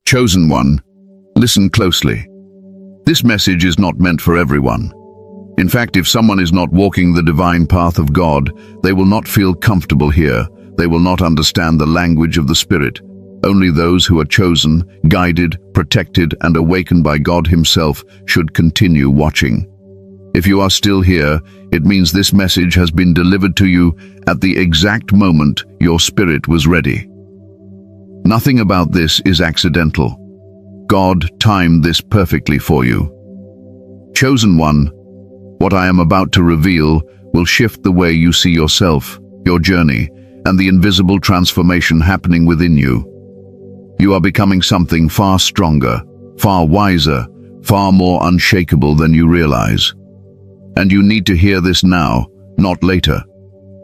Chosen one, listen closely. This message is not meant for everyone. In fact, if someone is not walking the divine path of God, they will not feel comfortable here. They will not understand the language of the Spirit. Only those who are chosen, guided, protected, and awakened by God Himself should continue watching. If you are still here, it means this message has been delivered to you at the exact moment your spirit was ready. Nothing about this is accidental. God timed this perfectly for you. Chosen one, what I am about to reveal will shift the way you see yourself, your journey, and the invisible transformation happening within you. You are becoming something far stronger, far wiser, far more unshakable than you realize. And you need to hear this now, not later.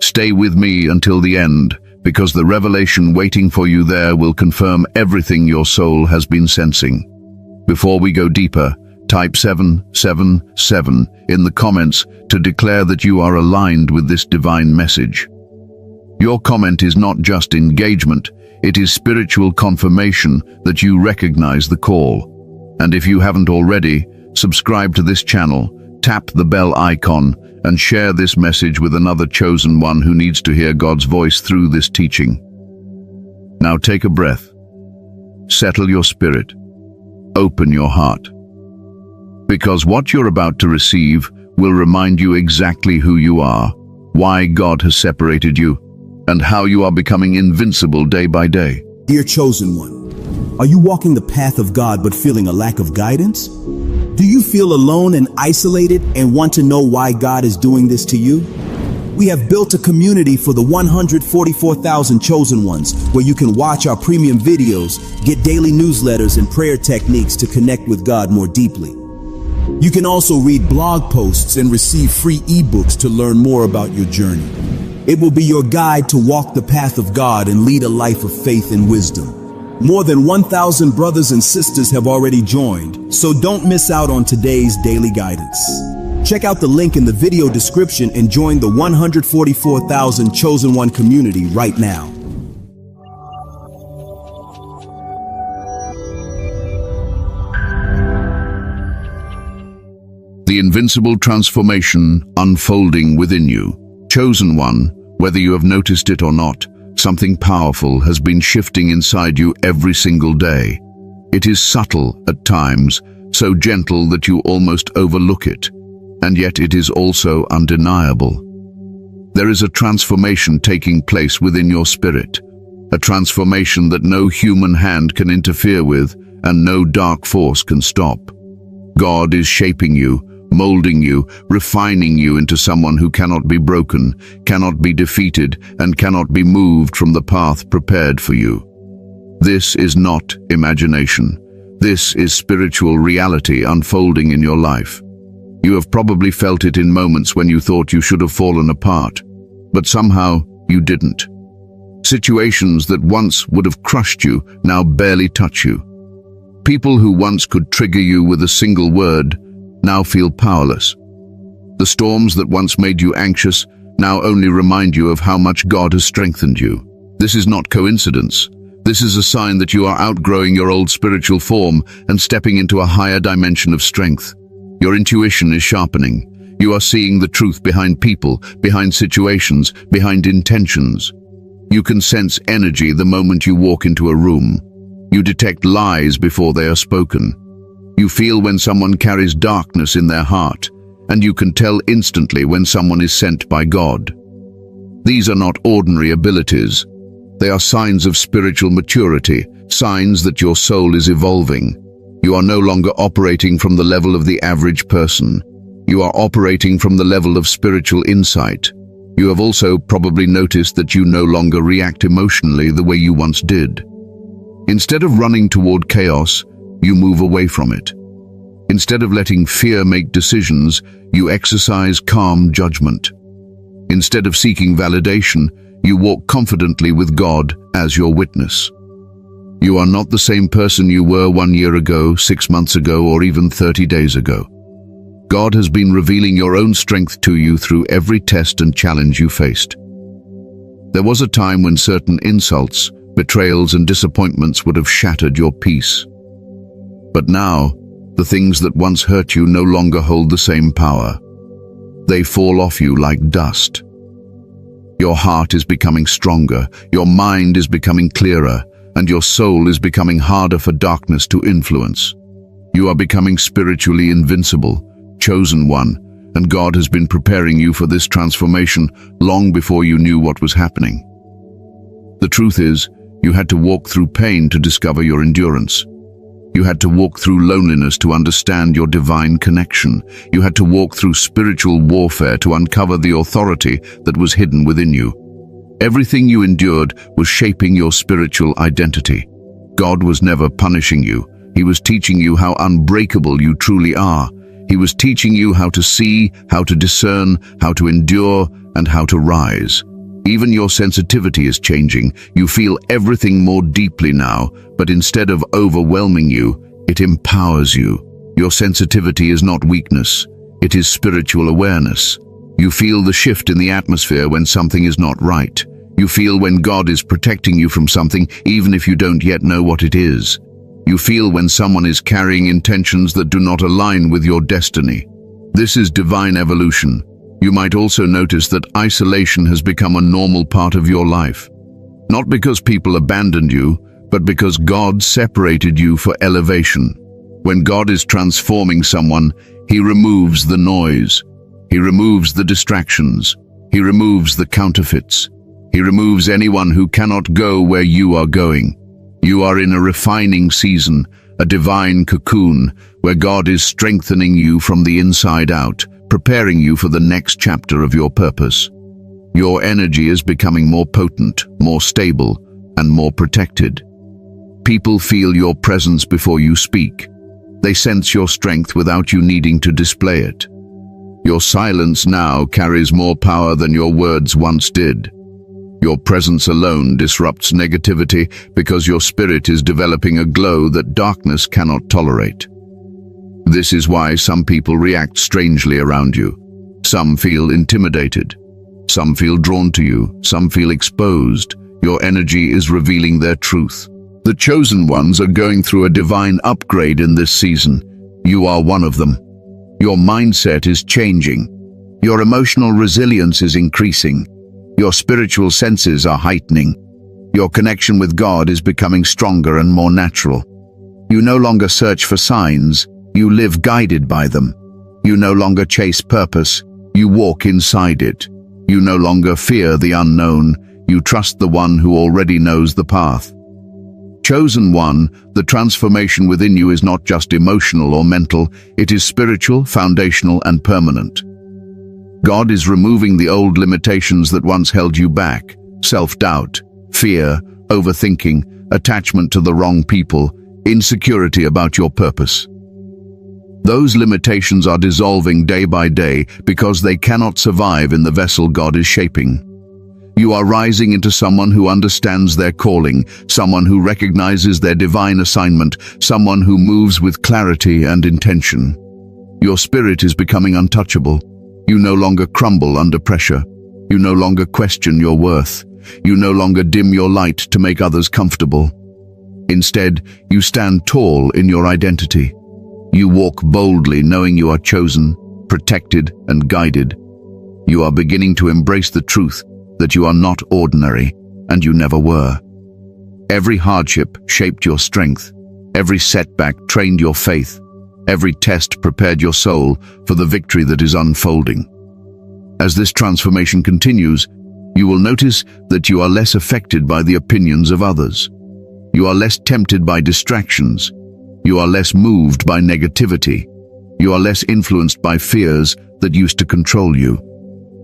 Stay with me until the end, because the revelation waiting for you there will confirm everything your soul has been sensing. Before we go deeper, type 777 in the comments to declare that you are aligned with this divine message. Your comment is not just engagement, it is spiritual confirmation that you recognize the call. And if you haven't already, subscribe to this channel, tap the bell icon, and share this message with another chosen one who needs to hear God's voice through this teaching. Now take a breath. Settle your spirit. Open your heart. Because what you're about to receive will remind you exactly who you are, why God has separated you, and how you are becoming invincible day by day. Dear chosen one, are you walking the path of God but feeling a lack of guidance? Do you feel alone and isolated and want to know why God is doing this to you? We have built a community for the 144,000 chosen ones where you can watch our premium videos, get daily newsletters and prayer techniques to connect with God more deeply. You can also read blog posts and receive free ebooks to learn more about your journey. It will be your guide to walk the path of God and lead a life of faith and wisdom. More than 1,000 brothers and sisters have already joined, so don't miss out on today's daily guidance. Check out the link in the video description and join the 144,000 Chosen One community right now. The invincible transformation unfolding within you. Chosen one, whether you have noticed it or not, something powerful has been shifting inside you every single day. It is subtle at times, so gentle that you almost overlook it, and yet it is also undeniable. There is a transformation taking place within your spirit, a transformation that no human hand can interfere with and no dark force can stop. God is shaping you, molding you, refining you into someone who cannot be broken, cannot be defeated, and cannot be moved from the path prepared for you. This is not imagination. This is spiritual reality unfolding in your life. You have probably felt it in moments when you thought you should have fallen apart, but somehow you didn't. Situations that once would have crushed you now barely touch you. People who once could trigger you with a single word now feel powerless. The storms that once made you anxious now only remind you of how much God has strengthened you. This is not coincidence. This is a sign that you are outgrowing your old spiritual form and stepping into a higher dimension of strength. Your intuition is sharpening. You are seeing the truth behind people, behind situations, behind intentions. You can sense energy the moment you walk into a room. You detect lies before they are spoken. You feel when someone carries darkness in their heart, and you can tell instantly when someone is sent by God. These are not ordinary abilities. They are signs of spiritual maturity, signs that your soul is evolving. You are no longer operating from the level of the average person. You are operating from the level of spiritual insight. You have also probably noticed that you no longer react emotionally the way you once did. Instead of running toward chaos, you move away from it. Instead of letting fear make decisions, you exercise calm judgment. Instead of seeking validation, you walk confidently with God as your witness. You are not the same person you were 1 year ago, 6 months ago, or even 30 days ago. God has been revealing your own strength to you through every test and challenge you faced. There was a time when certain insults, Betrayals and disappointments would have shattered your peace. But now, the things that once hurt you no longer hold the same power. They fall off you like dust. Your heart is becoming stronger, your mind is becoming clearer, and your soul is becoming harder for darkness to influence. You are becoming spiritually invincible, chosen one, and God has been preparing you for this transformation long before you knew what was happening. The truth is, you had to walk through pain to discover your endurance. You had to walk through loneliness to understand your divine connection. You had to walk through spiritual warfare to uncover the authority that was hidden within you. Everything you endured was shaping your spiritual identity. God was never punishing you. He was teaching you how unbreakable you truly are. He was teaching you how to see, how to discern, how to endure, and how to rise. Even your sensitivity is changing. You feel everything more deeply now, but instead of overwhelming you, it empowers you. Your sensitivity is not weakness. It is spiritual awareness. You feel the shift in the atmosphere when something is not right. You feel when God is protecting you from something, even if you don't yet know what it is. You feel when someone is carrying intentions that do not align with your destiny. This is divine evolution. You might also notice that isolation has become a normal part of your life. Not because people abandoned you, but because God separated you for elevation. When God is transforming someone, He removes the noise. He removes the distractions. He removes the counterfeits. He removes anyone who cannot go where you are going. You are in a refining season, a divine cocoon, where God is strengthening you from the inside out, preparing you for the next chapter of your purpose. Your energy is becoming more potent, more stable, and more protected. People feel your presence before you speak. They sense your strength without you needing to display it. Your silence now carries more power than your words once did. Your presence alone disrupts negativity because your spirit is developing a glow that darkness cannot tolerate. This is why some people react strangely around you. Some feel intimidated. Some feel drawn to you. Some feel exposed. Your energy is revealing their truth. The chosen ones are going through a divine upgrade in this season. You are one of them. Your mindset is changing. Your emotional resilience is increasing. Your spiritual senses are heightening. Your connection with God is becoming stronger and more natural. You no longer search for signs. You live guided by them. You no longer chase purpose. You walk inside it. You no longer fear the unknown. You trust the one who already knows the path. Chosen one, the transformation within you is not just emotional or mental. It is spiritual, foundational, and permanent. God is removing the old limitations that once held you back: self-doubt, fear, overthinking, attachment to the wrong people, insecurity about your purpose. Those limitations are dissolving day by day because they cannot survive in the vessel God is shaping. You are rising into someone who understands their calling, someone who recognizes their divine assignment, someone who moves with clarity and intention. Your spirit is becoming untouchable. You no longer crumble under pressure. You no longer question your worth. You no longer dim your light to make others comfortable. Instead, you stand tall in your identity. You walk boldly knowing you are chosen, protected, and guided. You are beginning to embrace the truth that you are not ordinary, and you never were. Every hardship shaped your strength. Every setback trained your faith. Every test prepared your soul for the victory that is unfolding. As this transformation continues, you will notice that you are less affected by the opinions of others. You are less tempted by distractions. You are less moved by negativity. You are less influenced by fears that used to control you.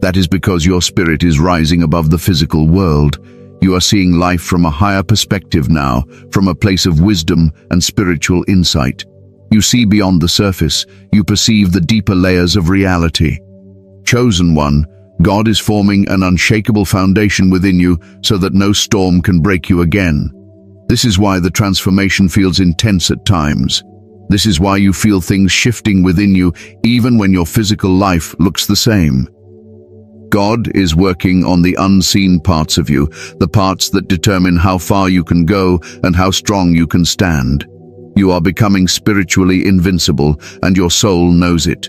That is because your spirit is rising above the physical world. You are seeing life from a higher perspective now, from a place of wisdom and spiritual insight. You see beyond the surface. You perceive the deeper layers of reality. Chosen one, God is forming an unshakable foundation within you so that no storm can break you again. This is why the transformation feels intense at times. This is why you feel things shifting within you even when your physical life looks the same. God is working on the unseen parts of you, the parts that determine how far you can go and how strong you can stand. You are becoming spiritually invincible, and your soul knows it.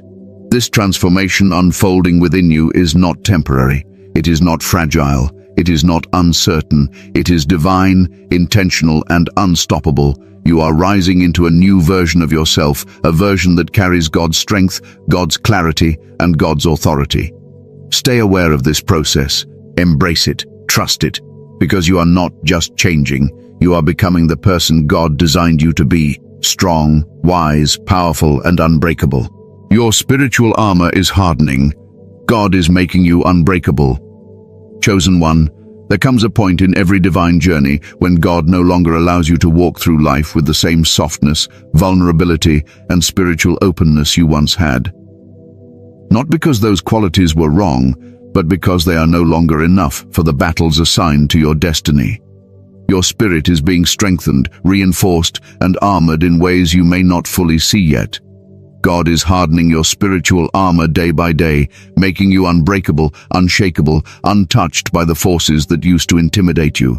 This transformation unfolding within you is not temporary. It is not fragile. It is not uncertain. It is divine, intentional, and unstoppable. You are rising into a new version of yourself, a version that carries God's strength, God's clarity, and God's authority. Stay aware of this process. Embrace it. Trust it. Because you are not just changing. You are becoming the person God designed you to be. Strong, wise, powerful, and unbreakable. Your spiritual armor is hardening. God is making you unbreakable. Chosen one, there comes a point in every divine journey when God no longer allows you to walk through life with the same softness, vulnerability, and spiritual openness you once had. Not because those qualities were wrong, but because they are no longer enough for the battles assigned to your destiny. Your spirit is being strengthened, reinforced, and armored in ways you may not fully see yet. God is hardening your spiritual armor day by day, making you unbreakable, unshakable, untouched by the forces that used to intimidate you.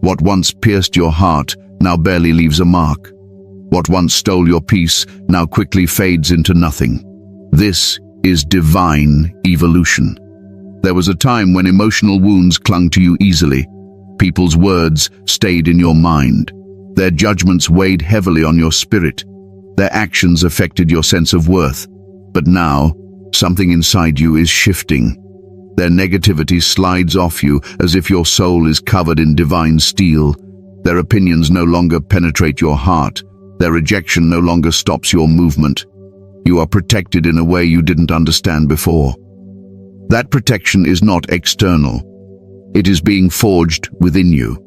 What once pierced your heart now barely leaves a mark. What once stole your peace now quickly fades into nothing. This is divine evolution. There was a time when emotional wounds clung to you easily. People's words stayed in your mind. Their judgments weighed heavily on your spirit. Their actions affected your sense of worth. But now, something inside you is shifting. Their negativity slides off you as if your soul is covered in divine steel. Their opinions no longer penetrate your heart. Their rejection no longer stops your movement. You are protected in a way you didn't understand before. That protection is not external. It is being forged within you.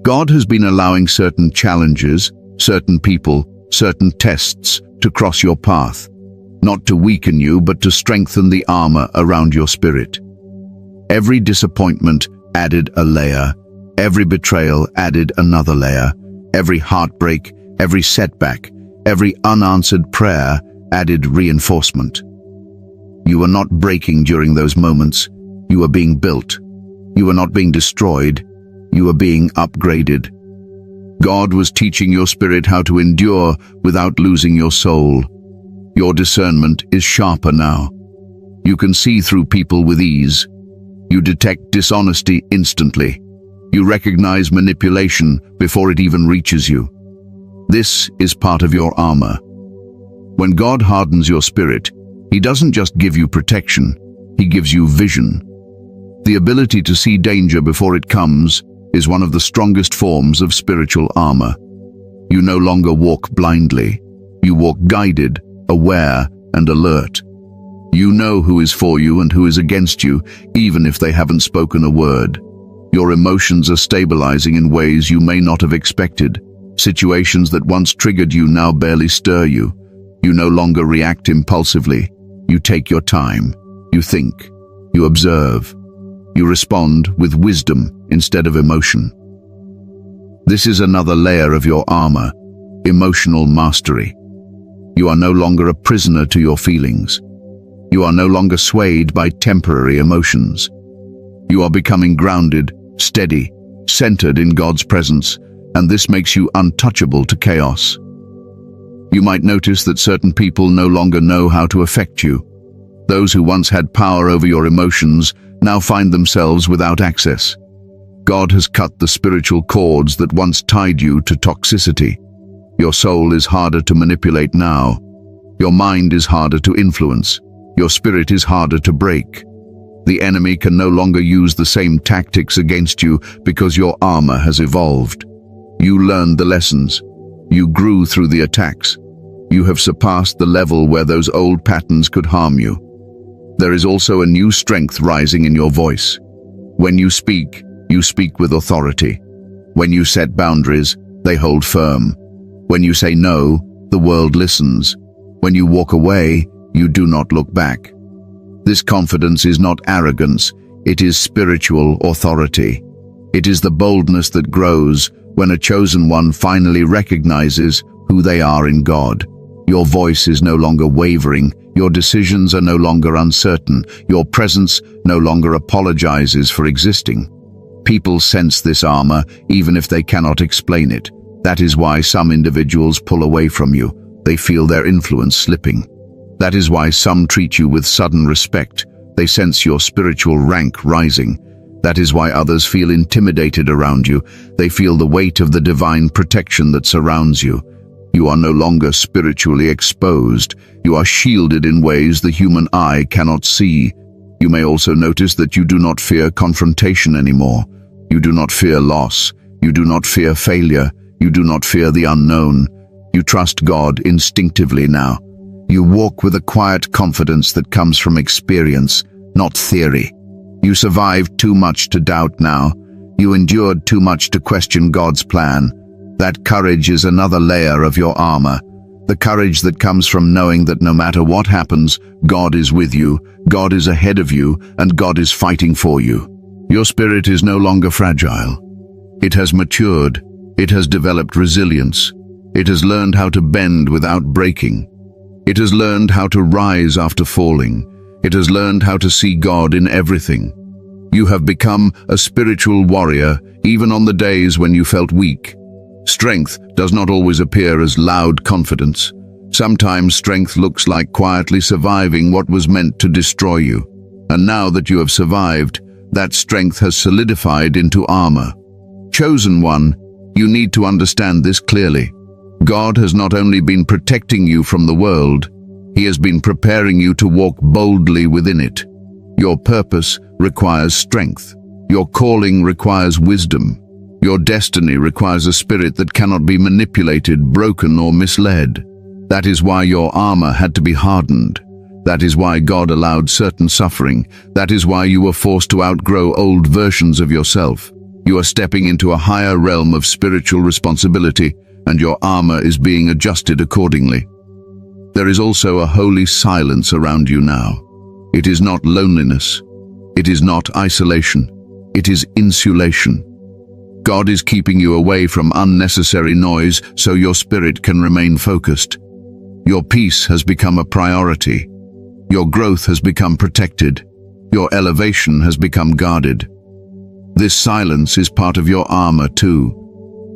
God has been allowing certain challenges, certain people, certain tests to cross your path, not to weaken you, but to strengthen the armor around your spirit. Every disappointment added a layer. Every betrayal added another layer. Every heartbreak, every setback, every unanswered prayer added reinforcement. You are not breaking during those moments. You are being built. You are not being destroyed. You are being upgraded. God was teaching your spirit how to endure without losing your soul. Your discernment is sharper now. You can see through people with ease. You detect dishonesty instantly. You recognize manipulation before it even reaches you. This is part of your armor. When God hardens your spirit, He doesn't just give you protection, He gives you vision. The ability to see danger before it comes is one of the strongest forms of spiritual armor. You no longer walk blindly. You walk guided, aware, and alert. You know who is for you and who is against you, even if they haven't spoken a word. Your emotions are stabilizing in ways you may not have expected. Situations that once triggered you now barely stir you. You no longer react impulsively. You take your time. You think. You observe. You respond with wisdom instead of emotion. This is another layer of your armor, emotional mastery. You are no longer a prisoner to your feelings. You are no longer swayed by temporary emotions. You are becoming grounded, steady, centered in God's presence, and this makes you untouchable to chaos. You might notice that certain people no longer know how to affect you. Those who once had power over your emotions now find themselves without access. God has cut the spiritual cords that once tied you to toxicity. Your soul is harder to manipulate now. Your mind is harder to influence. Your spirit is harder to break. The enemy can no longer use the same tactics against you because your armor has evolved. You learned the lessons. You grew through the attacks. You have surpassed the level where those old patterns could harm you. There is also a new strength rising in your voice. When you speak with authority. When you set boundaries, they hold firm. When you say no, the world listens. When you walk away, you do not look back. This confidence is not arrogance, it is spiritual authority. It is the boldness that grows when a chosen one finally recognizes who they are in God. Your voice is no longer wavering, Your decisions are no longer uncertain. Your presence no longer apologizes for existing. People sense this armor even if they cannot explain it. That is why some individuals pull away from you. They feel their influence slipping. That is why some treat you with sudden respect. They sense your spiritual rank rising. That is why others feel intimidated around you. They feel the weight of the divine protection that surrounds you. You are no longer spiritually exposed. You are shielded in ways the human eye cannot see. You may also notice that you do not fear confrontation anymore. You do not fear loss. You do not fear failure. You do not fear the unknown. You trust God instinctively now. You walk with a quiet confidence that comes from experience, not theory. You survived too much to doubt now. You endured too much to question God's plan. That courage is another layer of your armor. The courage that comes from knowing that no matter what happens, God is with you, God is ahead of you, and God is fighting for you. Your spirit is no longer fragile. It has matured. It has developed resilience. It has learned how to bend without breaking. It has learned how to rise after falling. It has learned how to see God in everything. You have become a spiritual warrior even on the days when you felt weak. Strength does not always appear as loud confidence. Sometimes strength looks like quietly surviving what was meant to destroy you. And now that you have survived, that strength has solidified into armor. Chosen one, you need to understand this clearly. God has not only been protecting you from the world, He has been preparing you to walk boldly within it. Your purpose requires strength. Your calling requires wisdom. Your destiny requires a spirit that cannot be manipulated, broken, or misled. That is why your armor had to be hardened. That is why God allowed certain suffering. That is why you were forced to outgrow old versions of yourself. You are stepping into a higher realm of spiritual responsibility, and your armor is being adjusted accordingly. There is also a holy silence around you now. It is not loneliness. It is not isolation. It is insulation. God is keeping you away from unnecessary noise so your spirit can remain focused. Your peace has become a priority. Your growth has become protected. Your elevation has become guarded. This silence is part of your armor too.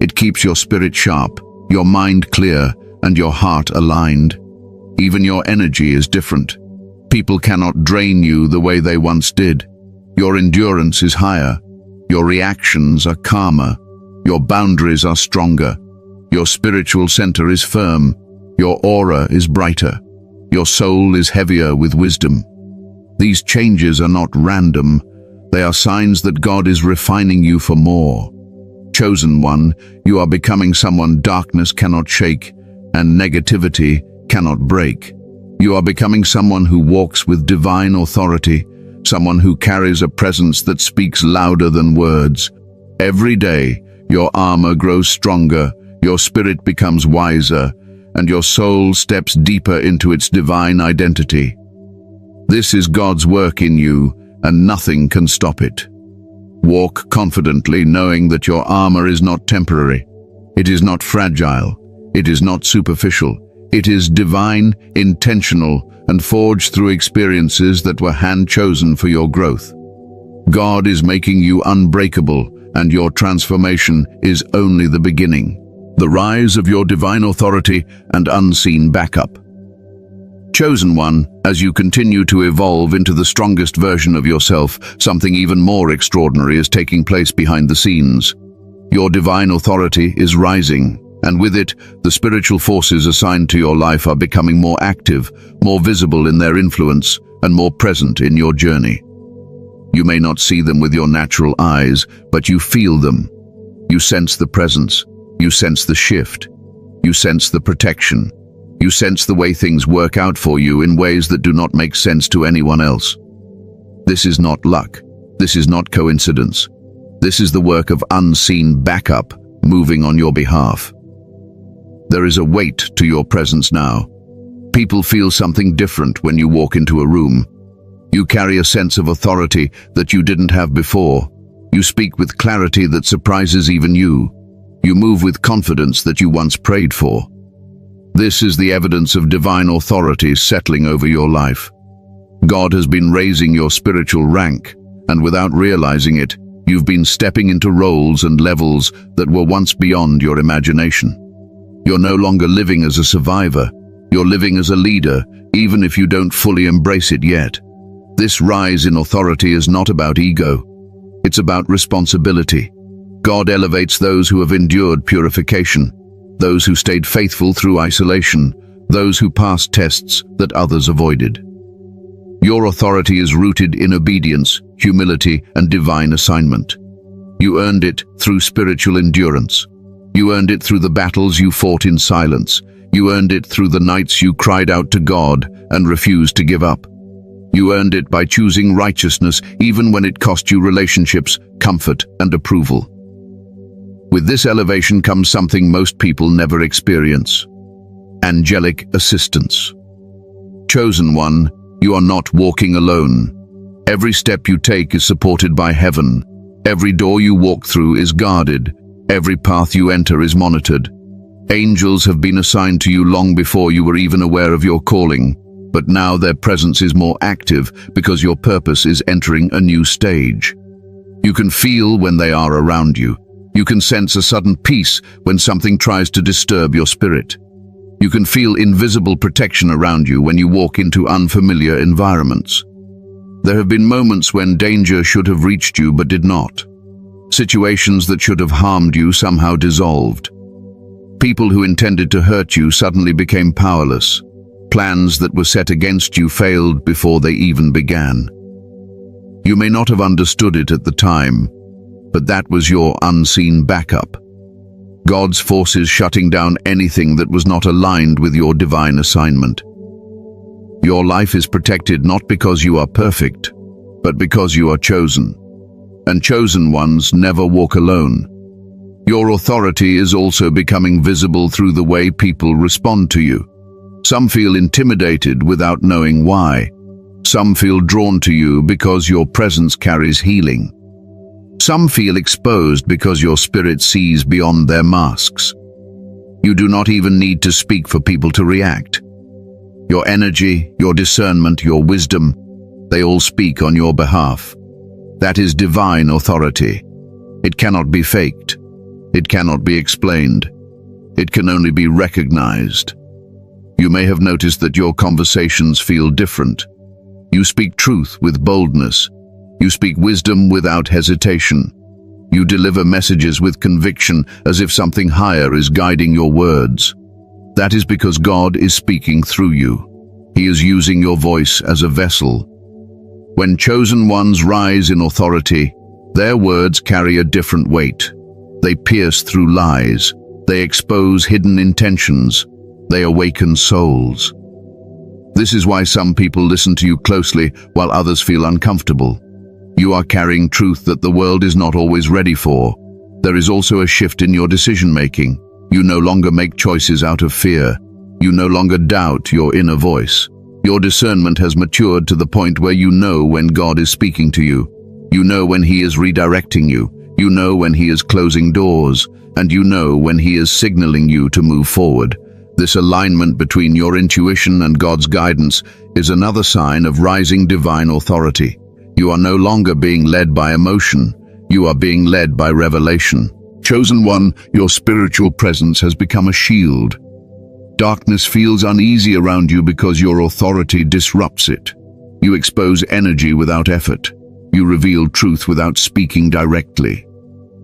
It keeps your spirit sharp, your mind clear, and your heart aligned. Even your energy is different. People cannot drain you the way they once did. Your endurance is higher. Your reactions are calmer. Your boundaries are stronger. Your spiritual center is firm. Your aura is brighter. Your soul is heavier with wisdom. These changes are not random. They are signs that God is refining you for more. Chosen one, you are becoming someone darkness cannot shake and negativity cannot break. You are becoming someone who walks with divine authority, someone who carries a presence that speaks louder than words. Every day, your armor grows stronger, your spirit becomes wiser, and your soul steps deeper into its divine identity. This is God's work in you, and nothing can stop it. Walk confidently, knowing that your armor is not temporary. It is not fragile. It is not superficial. It is divine, intentional, and forged through experiences that were hand-chosen for your growth. God is making you unbreakable, and your transformation is only the beginning. The rise of your divine authority and unseen backup. Chosen one, as you continue to evolve into the strongest version of yourself, something even more extraordinary is taking place behind the scenes. Your divine authority is rising, and with it, the spiritual forces assigned to your life are becoming more active, more visible in their influence, and more present in your journey. You may not see them with your natural eyes, but you feel them. You sense the presence. You sense the shift. You sense the protection. You sense the way things work out for you in ways that do not make sense to anyone else. This is not luck. This is not coincidence. This is the work of unseen backup moving on your behalf. There is a weight to your presence now. People feel something different when you walk into a room. You carry a sense of authority that you didn't have before. You speak with clarity that surprises even you. You move with confidence that you once prayed for. This is the evidence of divine authority settling over your life. God has been raising your spiritual rank, and without realizing it, you've been stepping into roles and levels that were once beyond your imagination. You're no longer living as a survivor. You're living as a leader, even if you don't fully embrace it yet. This rise in authority is not about ego. It's about responsibility. God elevates those who have endured purification, those who stayed faithful through isolation, those who passed tests that others avoided. Your authority is rooted in obedience, humility, and divine assignment. You earned it through spiritual endurance. You earned it through the battles you fought in silence. You earned it through the nights you cried out to God and refused to give up. You earned it by choosing righteousness even when it cost you relationships, comfort, and approval. With this elevation comes something most people never experience: angelic assistance. Chosen one, you are not walking alone. Every step you take is supported by heaven. Every door you walk through is guarded. Every path you enter is monitored. Angels have been assigned to you long before you were even aware of your calling, but now their presence is more active because your purpose is entering a new stage. You can feel when they are around you. You can sense a sudden peace when something tries to disturb your spirit. You can feel invisible protection around you when you walk into unfamiliar environments. There have been moments when danger should have reached you but did not. Situations that should have harmed you somehow dissolved. People who intended to hurt you suddenly became powerless. Plans that were set against you failed before they even began. You may not have understood it at the time, but that was your unseen backup. God's forces shutting down anything that was not aligned with your divine assignment. Your life is protected not because you are perfect, but because you are chosen. And chosen ones never walk alone. Your authority is also becoming visible through the way people respond to you. Some feel intimidated without knowing why. Some feel drawn to you because your presence carries healing. Some feel exposed because your spirit sees beyond their masks. You do not even need to speak for people to react. Your energy, your discernment, your wisdom, they all speak on your behalf. That is divine authority. It cannot be faked. It cannot be explained. It can only be recognized. You may have noticed that your conversations feel different. You speak truth with boldness. You speak wisdom without hesitation. You deliver messages with conviction as if something higher is guiding your words. That is because God is speaking through you. He is using your voice as a vessel. When chosen ones rise in authority, their words carry a different weight. They pierce through lies. They expose hidden intentions. They awaken souls. This is why some people listen to you closely while others feel uncomfortable. You are carrying truth that the world is not always ready for. There is also a shift in your decision-making. You no longer make choices out of fear. You no longer doubt your inner voice. Your discernment has matured to the point where you know when God is speaking to you. You know when He is redirecting you. You know when He is closing doors. And you know when He is signaling you to move forward. This alignment between your intuition and God's guidance is another sign of rising divine authority. You are no longer being led by emotion. You are being led by revelation. Chosen one, your spiritual presence has become a shield. Darkness feels uneasy around you because your authority disrupts it. You expose energy without effort. You reveal truth without speaking directly.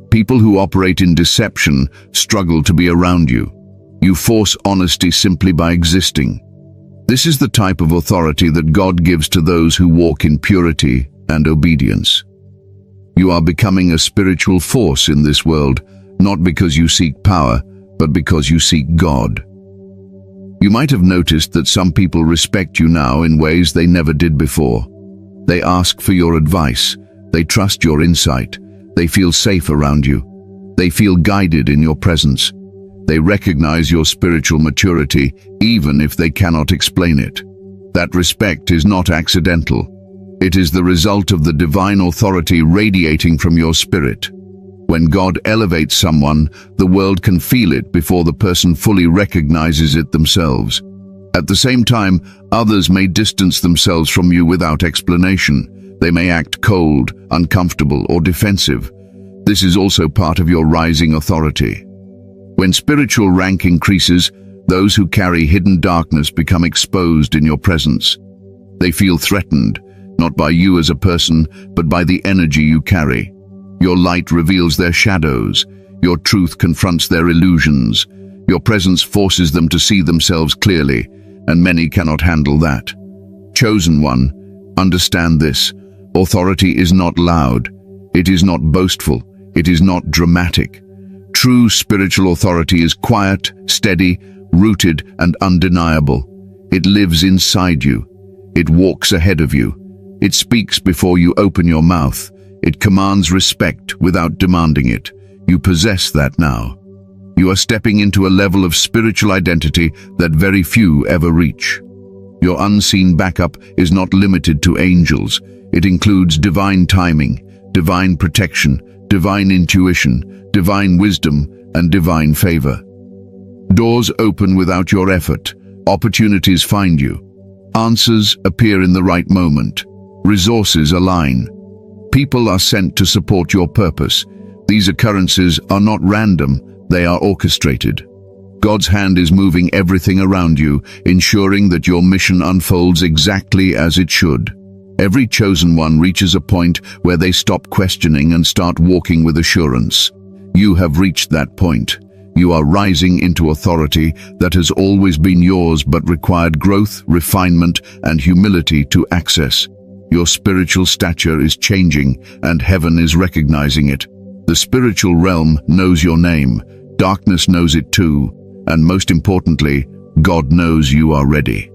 People who operate in deception struggle to be around you. You force honesty simply by existing. This is the type of authority that God gives to those who walk in purity and obedience. You are becoming a spiritual force in this world, not because you seek power, but because you seek God. You might have noticed that some people respect you now in ways they never did before. They ask for your advice. They trust your insight. They feel safe around you. They feel guided in your presence. They recognize your spiritual maturity, even if they cannot explain it. That respect is not accidental. It is the result of the divine authority radiating from your spirit. When God elevates someone, the world can feel it before the person fully recognizes it themselves. At the same time, others may distance themselves from you without explanation. They may act cold, uncomfortable, or defensive. This is also part of your rising authority. When spiritual rank increases, those who carry hidden darkness become exposed in your presence. They feel threatened, not by you as a person, but by the energy you carry. Your light reveals their shadows. Your truth confronts their illusions. Your presence forces them to see themselves clearly, and many cannot handle that. Chosen one, understand this. Authority is not loud. It is not boastful. It is not dramatic. True spiritual authority is quiet, steady, rooted, and undeniable. It lives inside you. It walks ahead of you. It speaks before you open your mouth. It commands respect without demanding it. You possess that now. You are stepping into a level of spiritual identity that very few ever reach. Your unseen backup is not limited to angels. It includes divine timing, divine protection, divine intuition, divine wisdom, and divine favor. Doors open without your effort. Opportunities find you. Answers appear in the right moment. Resources align. People are sent to support your purpose. These occurrences are not random, they are orchestrated. God's hand is moving everything around you, ensuring that your mission unfolds exactly as it should. Every chosen one reaches a point where they stop questioning and start walking with assurance. You have reached that point. You are rising into authority that has always been yours but required growth, refinement, and humility to access. Your spiritual stature is changing, and heaven is recognizing it. The spiritual realm knows your name, darkness knows it too, and most importantly, God knows you are ready.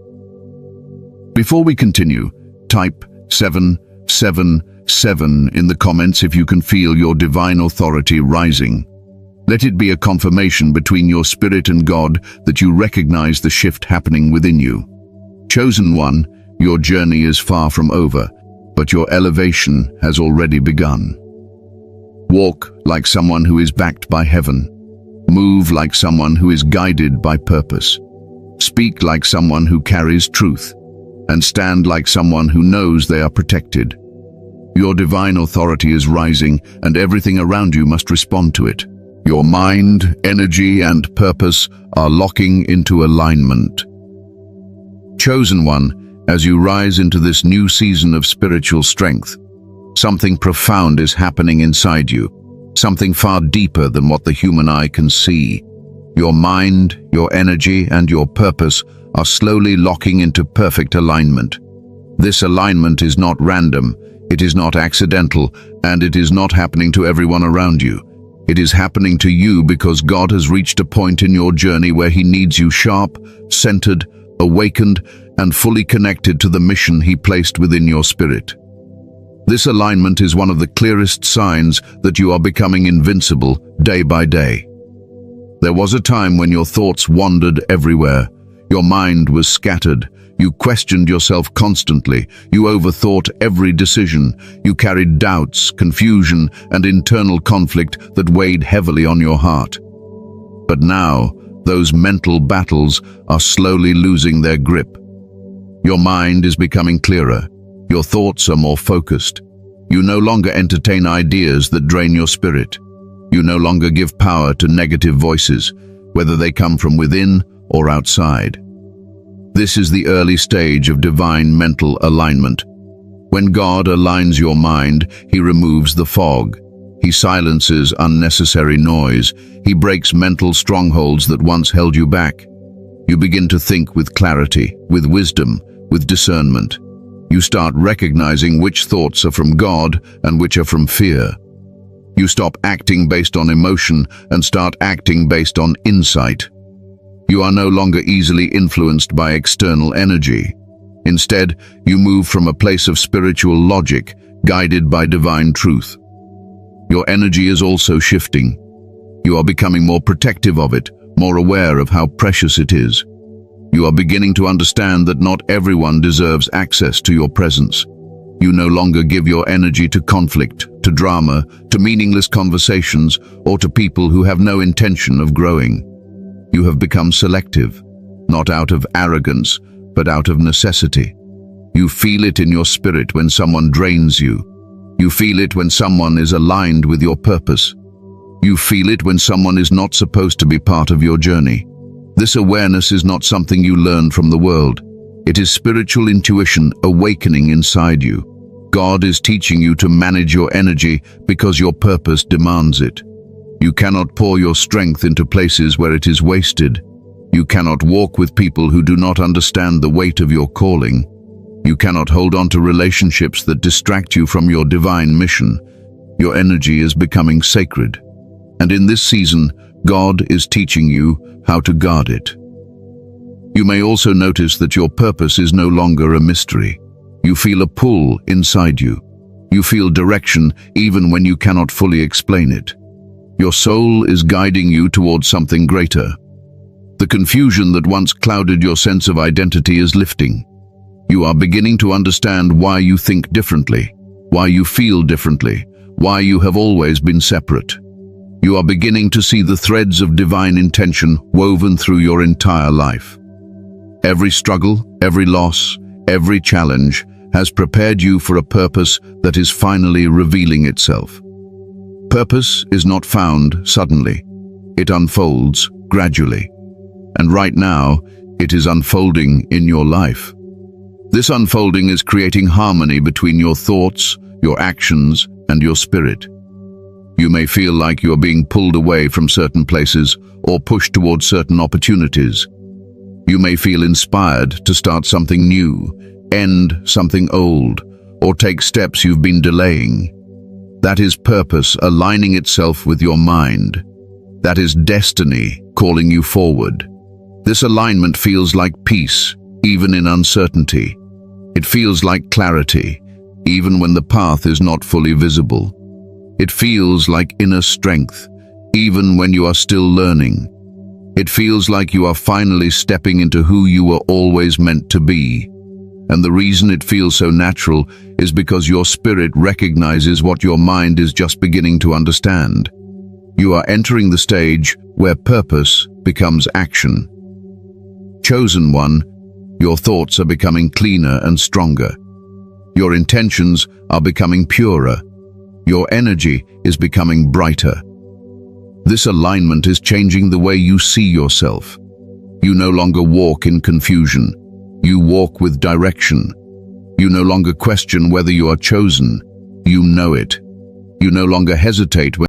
Before we continue, type 777 in the comments if you can feel your divine authority rising. Let it be a confirmation between your spirit and God that you recognize the shift happening within you. Chosen one, your journey is far from over, but your elevation has already begun. Walk like someone who is backed by heaven. Move like someone who is guided by purpose. Speak like someone who carries truth. And stand like someone who knows they are protected. Your divine authority is rising, and everything around you must respond to it. Your mind, energy, and purpose are locking into alignment. Chosen one, as you rise into this new season of spiritual strength, something profound is happening inside you, something far deeper than what the human eye can see. Your mind, your energy, and your purpose are slowly locking into perfect alignment. This alignment is not random, it is not accidental, and it is not happening to everyone around you. It is happening to you because God has reached a point in your journey where He needs you sharp, centered, awakened, and fully connected to the mission He placed within your spirit. This alignment is one of the clearest signs that you are becoming invincible day by day. There was a time when your thoughts wandered everywhere. Your mind was scattered. You questioned yourself constantly. You overthought every decision. You carried doubts, confusion, and internal conflict that weighed heavily on your heart. But now, those mental battles are slowly losing their grip. Your mind is becoming clearer. Your thoughts are more focused. You no longer entertain ideas that drain your spirit. You no longer give power to negative voices, whether they come from within or outside. This is the early stage of divine mental alignment. When God aligns your mind, He removes the fog. He silences unnecessary noise. He breaks mental strongholds that once held you back. You begin to think with clarity, with wisdom, with discernment. You start recognizing which thoughts are from God and which are from fear. You stop acting based on emotion and start acting based on insight. You are no longer easily influenced by external energy. Instead, you move from a place of spiritual logic, guided by divine truth. Your energy is also shifting. You are becoming more protective of it, more aware of how precious it is. You are beginning to understand that not everyone deserves access to your presence. You no longer give your energy to conflict, to drama, to meaningless conversations, or to people who have no intention of growing. You have become selective, not out of arrogance, but out of necessity. You feel it in your spirit when someone drains you. You feel it when someone is aligned with your purpose. You feel it when someone is not supposed to be part of your journey. This awareness is not something you learn from the world. It is spiritual intuition awakening inside you. God is teaching you to manage your energy because your purpose demands it. You cannot pour your strength into places where it is wasted. You cannot walk with people who do not understand the weight of your calling. You cannot hold on to relationships that distract you from your divine mission. Your energy is becoming sacred. And in this season, God is teaching you how to guard it. You may also notice that your purpose is no longer a mystery. You feel a pull inside you. You feel direction even when you cannot fully explain it. Your soul is guiding you towards something greater. The confusion that once clouded your sense of identity is lifting. You are beginning to understand why you think differently, why you feel differently, why you have always been separate. You are beginning to see the threads of divine intention woven through your entire life. Every struggle, every loss, every challenge has prepared you for a purpose that is finally revealing itself. Purpose is not found suddenly. It unfolds gradually. And right now, it is unfolding in your life. This unfolding is creating harmony between your thoughts, your actions, and your spirit. You may feel like you are being pulled away from certain places or pushed towards certain opportunities. You may feel inspired to start something new, end something old, or take steps you've been delaying. That is purpose aligning itself with your mind. That is destiny calling you forward. This alignment feels like peace, even in uncertainty. It feels like clarity, even when the path is not fully visible. It feels like inner strength, even when you are still learning. It feels like you are finally stepping into who you were always meant to be. And the reason it feels so natural is because your spirit recognizes what your mind is just beginning to understand. You are entering the stage where purpose becomes action. Chosen one, your thoughts are becoming cleaner and stronger. Your intentions are becoming purer. Your energy is becoming brighter. This alignment is changing the way you see yourself. You no longer walk in confusion. You walk with direction. You no longer question whether you are chosen. You know it. You no longer hesitate when